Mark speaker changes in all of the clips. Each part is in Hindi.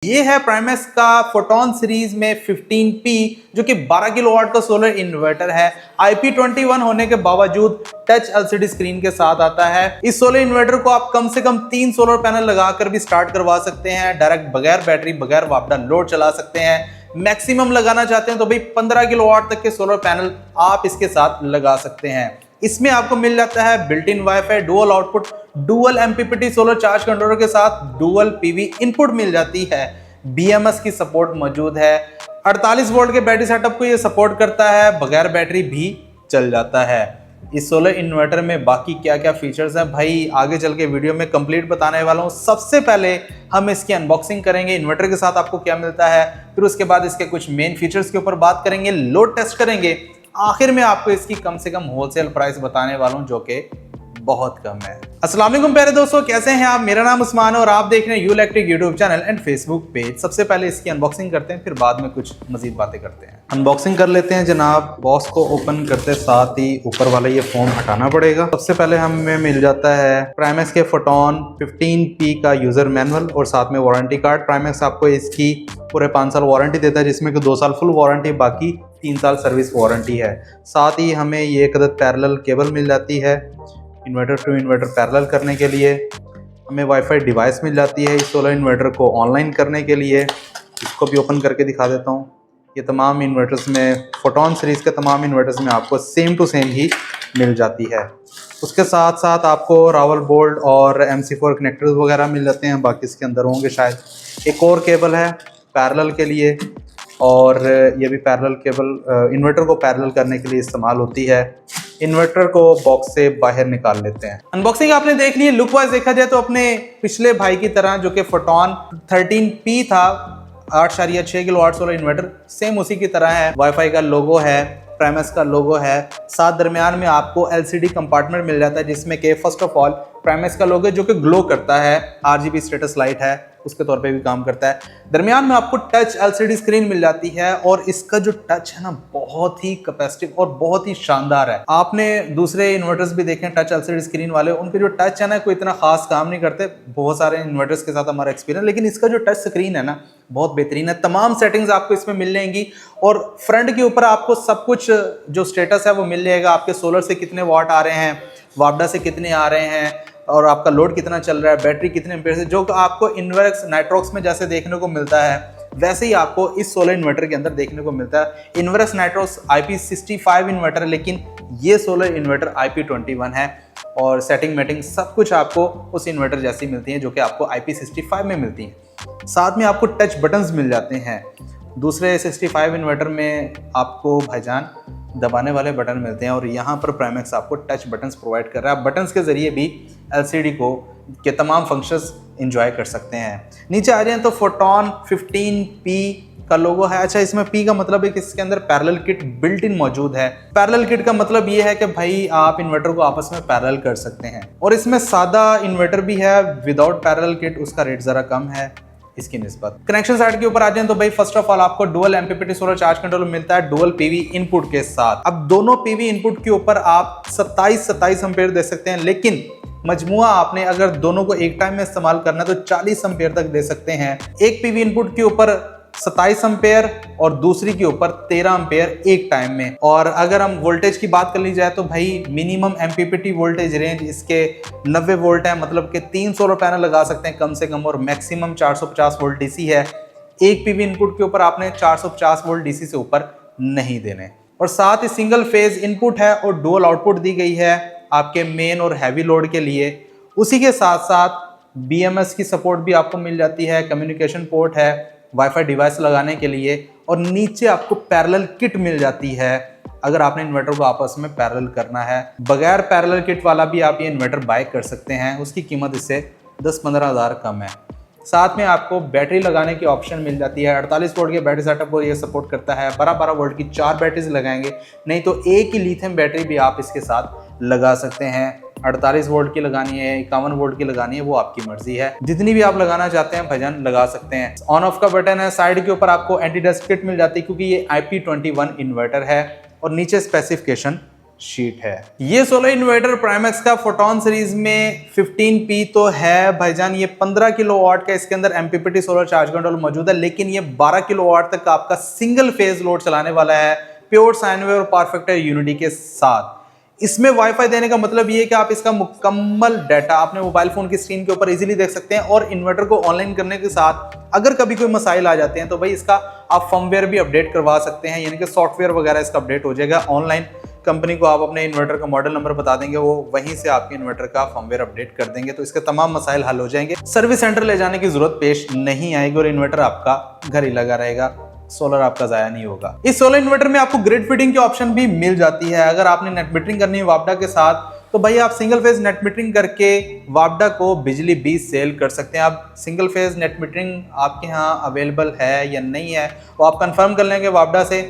Speaker 1: ये है प्राइमेक्स का फोटोन सीरीज में 15P जो कि 12 किलोवाट का सोलर इन्वर्टर है। IP21 होने के बावजूद टच LCD स्क्रीन के साथ आता है। इस सोलर इन्वर्टर को आप कम से कम 3 सोलर पैनल लगाकर भी स्टार्ट करवा सकते हैं। डायरेक्ट बगैर बैटरी बगैर वापडा लोड चला सकते हैं। मैक्सिमम लगाना चाहते हैं तो भाई 15 किलोवाट तक के सोलर पैनल आप इसके साथ लगा सकते हैं। इसमें आपको मिल जाता है built in wifi, dual output, dual MPPT solar charge controller के साथ डुअल PV इनपुट मिल जाती है। BMS की सपोर्ट मौजूद है। 48 वोल्ट के बैटरी सेटअप को ये सपोर्ट करता है, बगैर बैटरी भी चल जाता है। इस सोलर इन्वर्टर में बाकी क्या क्या फीचर्स हैं भाई आगे चल के वीडियो में कंप्लीट बताने वाला हूँ। सबसे पहले हम इसकी अनबॉक्सिंग करेंगे, इन्वर्टर के साथ आपको क्या मिलता है, फिर उसके बाद इसके कुछ मेन फीचर्स के ऊपर बात करेंगे, लोड टेस्ट करेंगे, आखिर में आपको इसकी कम से कम होलसेल प्राइस बताने वाला हूं जो कि बहुत कम है। अस्सलाम वालेकुम प्यारे दोस्तों, कैसे हैं आप? मेरा नाम उस्मान है और आप देख रहे हैं you electric YouTube channel and Facebook page. सबसे पहले इसकी अनबॉक्सिंग करते हैं, फिर बाद में कुछ मजीद बातें करते हैं। अनबॉक्सिंग कर लेते हैं जनाब। बॉक्स को ओपन करते साथ ही ऊपर वाला ये फोम हटाना पड़ेगा। सबसे पहले हमें मिल जाता है प्राइमेक्स के फोटोन 15P का यूजर मैनुअल और साथ में वारंटी कार्ड। प्राइमेक्स आपको इसकी पूरे 5 साल वारंटी देता है, जिसमें कि 2 साल फुल वारंटी, बाकी 3 साल सर्विस वारंटी है। साथ ही हमें ये एक अदद पैरेलल केबल मिल जाती है इन्वर्टर टू इन्वर्टर पैरेलल करने के लिए। हमें वाईफाई डिवाइस मिल जाती है इस सोलर इन्वर्टर को ऑनलाइन करने के लिए। इसको भी ओपन करके दिखा देता हूँ। ये तमाम इन्वर्टर्स में, फोटोन सीरीज़ के तमाम इन्वर्टर्स में आपको सेम टू सेम ही मिल जाती है। उसके साथ साथ आपको रावल बोल्ट और MC4 कनेक्टर्स वगैरह मिल जाते हैं, बाकी इसके अंदर होंगे शायद। एक और केबल है पैरेलल के लिए, और ये भी पैरेलल केबल इन्वर्टर को पैरेलल करने के लिए इस्तेमाल होती है। इन्वर्टर को बॉक्स से बाहर निकाल लेते हैं। अनबॉक्सिंग आपने देख ली है। लुक वाइज देखा जाए तो अपने पिछले भाई की तरह जो कि फोटोन 13P था, 8.6 किलोवाट सोलर इन्वर्टर, सेम उसी की तरह है। वाईफाई का लोगो है, प्राइमेक्स का लोगो है, साथ दरमियान में आपको LCD कंपार्टमेंट मिल जाता है जिसमें कि फर्स्ट ऑफ ऑल प्राइमेक्स का लोगो जो कि ग्लो करता है, RGB स्टेटस लाइट है उसके तौर पे भी काम करता है। दरमियान में आपको टच LCD स्क्रीन मिल जाती है और इसका जो टच है ना बहुत ही कैपेसिटिव और बहुत ही शानदार है। आपने दूसरे इन्वर्टर्स भी देखे टच LCD स्क्रीन वाले, उनके जो टच है ना कोई इतना खास काम नहीं करते, बहुत सारे इन्वर्टर्स के साथ हमारा एक्सपीरियंस, लेकिन इसका जो टच स्क्रीन है ना बहुत बेहतरीन है। तमाम सेटिंग्स आपको इसमें मिल जाएंगी और फ्रंट के ऊपर आपको सब कुछ जो स्टेटस है वो मिल जाएगा। आपके सोलर से कितने वाट आ रहे हैं, वापडा से कितने आ रहे हैं, और आपका लोड कितना चल रहा है, बैटरी कितने एम्पेयर से, जो आपको इन्वर्क्स नाइट्रॉक्स में जैसे देखने को मिलता है वैसे ही आपको इस सोलर इन्वर्टर के अंदर देखने को मिलता है। इन्वर्क्स नाइट्रॉक्स IP65 इन्वर्टर है, लेकिन ये सोलर इन्वर्टर IP21 है और सेटिंग मेटिंग सब कुछ आपको उस इन्वर्टर जैसी मिलती है जो कि आपको IP65 में मिलती है। साथ में आपको टच बटन्स मिल जाते हैं। दूसरे 65 इन्वर्टर में आपको भाईजान दबाने वाले बटन मिलते हैं और यहाँ पर प्राइमेक्स आपको टच बटन्स प्रोवाइड कर रहा है। बटन्स के ज़रिए भी LCD को के तमाम फंक्शंस एंजॉय कर सकते हैं। नीचे आ जाएं तो फोटोन 15P का लोगो है। अच्छा, इसमें P का मतलब है कि इसके अंदर पैरेलल किट बिल्ट इन मौजूद है। पैरेलल किट का मतलब ये है कि भाई आप इन्वर्टर को आपस में पैरेलल कर सकते हैं। और इसमें सादा इन्वर्टर भी है विदाउट पैरेलल किट, उसका रेट ज़रा कम है इसकी निस्बत। कनेक्शन साइड के ऊपर आ जाए तो भाई फर्स्ट ऑफ ऑल आपको dual MPPT solar charge controller मिलता है डुअल PV इनपुट के साथ। अब दोनों PV इनपुट के ऊपर आप 27 एम्पेयर दे सकते हैं, लेकिन मजमुआ आपने अगर दोनों को एक टाइम में इस्तेमाल करना है तो 40 एम्पेयर तक दे सकते हैं। एक PV इनपुट के ऊपर 27 एम्पेयर और दूसरी के ऊपर 13 एम्पेयर एक टाइम में। और अगर हम वोल्टेज की बात कर ली जाए तो भाई मिनिमम MPPT वोल्टेज रेंज इसके 90 वोल्ट है, मतलब कि 3 सोलर पैनल लगा सकते हैं कम से कम, और मैक्सिमम 450 वोल्ट DC है। एक PV इनपुट के ऊपर आपने 450 वोल्ट DC से ऊपर नहीं देने। और साथ ही सिंगल फेज इनपुट है और डुअल आउटपुट दी गई है आपके मेन और हैवी लोड के लिए। उसी के साथ साथ BMS की सपोर्ट भी आपको मिल जाती है, कम्युनिकेशन पोर्ट है वाईफाई डिवाइस लगाने के लिए, और नीचे आपको पैरेलल किट मिल जाती है अगर आपने इन्वर्टर को आपस में पैरेलल करना है। बगैर पैरेलल किट वाला भी आप ये इन्वर्टर बाय कर सकते हैं, उसकी कीमत इससे 10-15 हज़ार कम है। साथ में आपको बैटरी लगाने की ऑप्शन मिल जाती है। 48 वोल्ट के बैटरी सेटअप को ये सपोर्ट करता है। 12-12 वोल्ट की 4 बैटरीज लगाएंगे, नहीं तो एक ही लिथियम बैटरी भी आप इसके साथ लगा सकते हैं। 48 वोल्ट की लगानी है, 51 वोल्ट की लगानी है, वो आपकी मर्जी है। जितनी भी आप लगाना चाहते हैं भजन लगा सकते हैं। ऑन ऑफ का बटन है। साइड के ऊपर आपको एंटी डस्ट किट मिल जाती है क्योंकि ये IP21 इन्वर्टर है। और नीचे स्पेसिफिकेशन शीट है। ये सोलर इन्वर्टर प्राइमैक्स का फोटोन सीरीज में 15P तो है भाईजान, ये 15 किलोवाट का इसके अंदर MPPT सोलर चार्ज कंट्रोल मौजूद है, लेकिन ये 12 किलोवाट तक का आपका सिंगल फेज लोड चलाने वाला है प्योर साइन वेव और परफेक्ट यूनिटी के साथ। इसमें वाईफाई देने का मतलब ये है कि आप इसका मुकम्मल डाटा अपने मोबाइल फोन की स्क्रीन के ऊपर इजीली देख सकते हैं, और इन्वर्टर को ऑनलाइन करने के साथ अगर कभी कोई मसाइल आ जाते हैं तो भाई इसका आप फर्मवेयर भी अपडेट करवा सकते हैं, यानी कि सॉफ्टवेयर वगैरह इसका अपडेट हो जाएगा ऑनलाइन। कंपनी को आप अपने इन्वर्टर का मॉडल नंबर बता देंगे, वो वहीं से आपके इन्वर्टर का फर्मवेयर अपडेट कर देंगे, तो इसके तमाम मसाइल हल हो जाएंगे। सर्विस सेंटर ले जाने की जरूरत पेश नहीं आएगी और इन्वर्टर आपका घर ही लगा रहेगा, सोलर आपका जाया नहीं होगा। इस सोलर इन्वर्टर में आपको ग्रिड फिटिंग की ऑप्शन भी मिल जाती है। अगर आपने नेट मीटरिंग करनी है वापडा के साथ तो भाई आप सिंगल फेज नेट मीटरिंग करके वापडा को बिजली भी सेल कर सकते हैं। आप सिंगल फेज नेट मीटरिंग आपके यहाँ अवेलेबल है या नहीं है वो आप कंफर्म कर लेंगे वापडा से,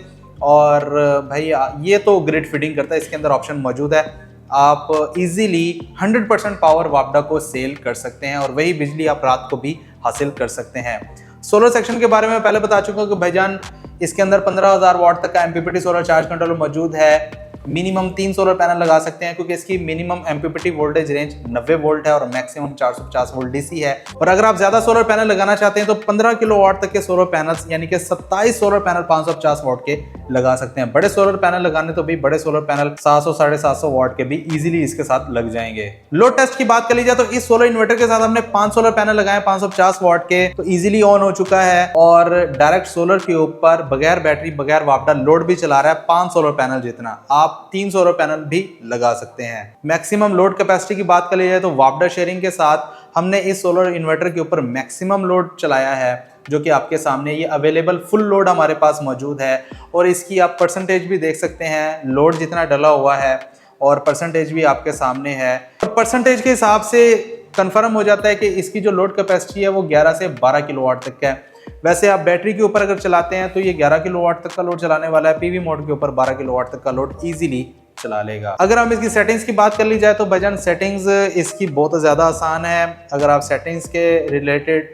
Speaker 1: और भाई ये तो ग्रिड फिटिंग करता है, इसके अंदर ऑप्शन मौजूद है। आप इजीली 100% पावर वापडा को सेल कर सकते हैं और वही बिजली आप रात को भी हासिल कर सकते हैं। सोलर सेक्शन के बारे में पहले बता चुका हूं कि भाईजान इसके अंदर 15,000 वाट तक का MPPT सोलर चार्ज कंट्रोलर मौजूद है। मिनिमम 3 सोलर पैनल लगा सकते हैं क्योंकि इसकी minimum MPPT voltage range 90 volt है और मैक्सिमम 450 वोल्ट DC है। और अगर आप ज्यादा सोलर पैनल लगाना चाहते हैं तो 15 किलोवाट तक के सोलर पैनल्स यानी कि 27 सोलर पैनल 550 वाट के लगा सकते हैं। बड़े सोलर पैनल लगाने तो भी बड़े सोलर पैनल 700 750 वाट के भी इजीली इसके साथ लग जाएंगे। लोड टेस्ट की बात कर ली जाए तो इस सोलर इन्वर्टर के साथ हमने 5 सोलर पैनल लगाए 550 वाट के, तो इजीली ऑन हो चुका है और डायरेक्ट सोलर के ऊपर बगैर बैटरी बगैर वापडा लोड भी चला रहा है 5 सोलर पैनल जितना। आप 3 सोलर पैनल भी लगा सकते हैं। मैक्सिमम लोड कैपेसिटी की बात कर ली जाए तो वापडा शेयरिंग के साथ हमने इस सोलर इन्वर्टर के ऊपर मैक्सिमम लोड चलाया है, जो कि आपके सामने ये अवेलेबल फुल लोड हमारे पास मौजूद है। और इसकी आप परसेंटेज भी देख सकते हैं, लोड जितना डला हुआ है और परसेंटेज भी आपके सामने है। परसेंटेज के हिसाब से कंफर्म हो जाता है कि इसकी जो लोड कैपेसिटी है वो 11 से 12 किलोवाट तक का है। वैसे आप बैटरी के ऊपर अगर चलाते हैं तो ये 11 किलोवाट तक का लोड चलाने वाला है, पीवी मोड के ऊपर 12 किलोवाट तक का लोड इजीली चला लेगा। अगर हम इसकी सेटिंग्स की बात कर ली जाए तो भाईजान सेटिंग्स इसकी बहुत ज़्यादा आसान है। अगर आप सेटिंग्स के रिलेटेड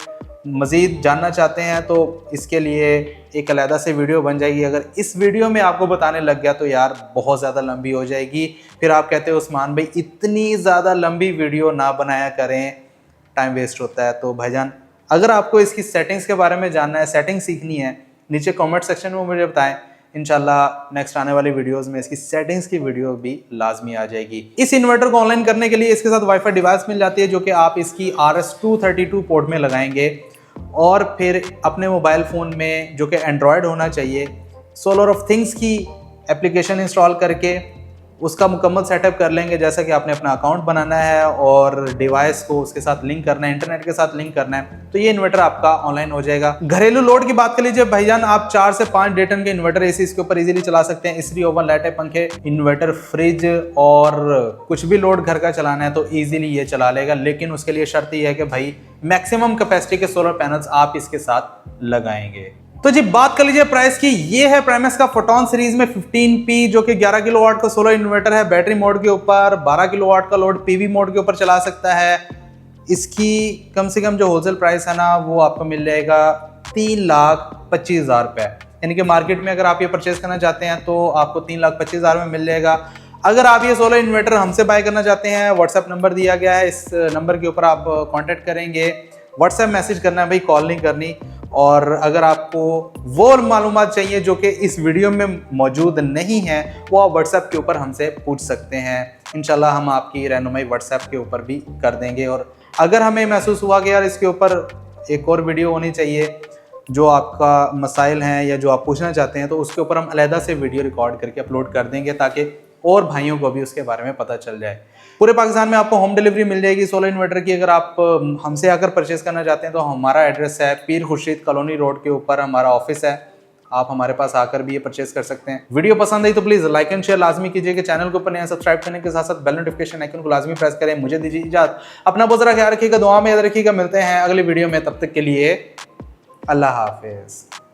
Speaker 1: मज़ीद जानना चाहते हैं तो इसके लिए एक अलग से वीडियो बन जाएगी। अगर इस वीडियो में आपको बताने लग गया तो यार बहुत ज़्यादा लंबी हो जाएगी, फिर आप कहते हो उस्मान भाई इतनी ज़्यादा लंबी वीडियो ना बनाया करें, टाइम वेस्ट होता है। तो भाईजान अगर आपको इसकी सेटिंग्स के बारे में जानना है, सेटिंग सीखनी है, नीचे कमेंट सेक्शन में मुझे बताएं। इंशाल्लाह नेक्स्ट आने वाली वीडियोस में इसकी सेटिंग्स की वीडियो भी लाजमी आ जाएगी। इस इन्वर्टर को ऑनलाइन करने के लिए इसके साथ वाईफाई डिवाइस मिल जाती है, जो कि आप इसकी RS-232 पोर्ट में लगाएंगे और फिर अपने मोबाइल फ़ोन में, जो कि एंड्रॉयड होना चाहिए, सोलर ऑफ थिंग्स की एप्लीकेशन इंस्टॉल करके उसका मुकम्मल सेटअप कर लेंगे। जैसा कि आपने अपना अकाउंट बनाना है और डिवाइस को उसके साथ लिंक करना है, इंटरनेट के साथ लिंक करना है, तो ये इन्वर्टर आपका ऑनलाइन हो जाएगा। घरेलू लोड की बात कर लीजिए भाईजान, आप 4 से 5 डेटन के इन्वर्टर एसी इसके ऊपर इजीली चला सकते हैं। इस्त्री, ओवन, लाइटें, पंखे, इन्वर्टर, फ्रिज और कुछ भी लोड घर का चलाना है तो इजीली ये चला लेगा। लेकिन उसके लिए शर्त ये है कि भाई मैक्सिमम कैपेसिटी के सोलर पैनल्स आप इसके साथ लगाएंगे। तो जी बात कर लीजिए प्राइस की, ये है प्राइमैक्स का फोटोन सीरीज में 15P, जो कि 11 किलोवाट का सोलर इन्वर्टर है। बैटरी मोड के ऊपर 12 किलोवाट का लोड पीवी मोड के ऊपर चला सकता है। इसकी कम से कम जो होलसेल प्राइस है ना वो आपको मिल जाएगा 3,25,000 रुपये, यानी कि मार्केट में अगर आप ये परचेज करना चाहते हैं तो आपको 3,25,000 में मिल जाएगा। अगर आप ये सोलर इन्वर्टर हमसे बाय करना चाहते हैं, व्हाट्सएप नंबर दिया गया है, इस नंबर के ऊपर आप कॉन्टेक्ट करेंगे, व्हाट्सएप मैसेज करना है भाई, कॉल नहीं करनी। और अगर आपको वो मालूमात चाहिए जो कि इस वीडियो में मौजूद नहीं है, वो आप व्हाट्सएप के ऊपर हमसे पूछ सकते हैं। इंशाल्लाह हम आपकी रहनुमाई व्हाट्सएप के ऊपर भी कर देंगे। और अगर हमें महसूस हुआ कि यार इसके ऊपर एक और वीडियो होनी चाहिए जो आपका मसाइल हैं या जो आप पूछना चाहते हैं, तो उसके ऊपर हम अलहदा से वीडियो रिकॉर्ड करके अपलोड कर देंगे ताकि और भाइयों को भी उसके बारे में पता चल जाए। पूरे पाकिस्तान में आपको होम डिलीवरी मिल जाएगी सोलर इन्वर्टर की। अगर आप हमसे आकर परचेज करना चाहते हैं तो हमारा एड्रेस है पीर खुर्शीद कॉलोनी रोड के ऊपर हमारा ऑफिस है। आप हमारे पास आकर भी ये परचेज कर सकते हैं। वीडियो पसंद आई तो प्लीज़ लाइक एंड शेयर लाजमी कीजिएगा। चैनल को ऊपर नया सब्सक्राइब करने के साथ साथ बेल नोटिफिकेशन आइकन को लाजमी प्रेस करें। मुझे दीजिए इजाज़त, अपना बहुत सारा ख्याल रखिएगा, दुआ में याद रखिएगा। मिलते हैं अगली वीडियो में, तब तक के लिए अल्लाह हाफिज़।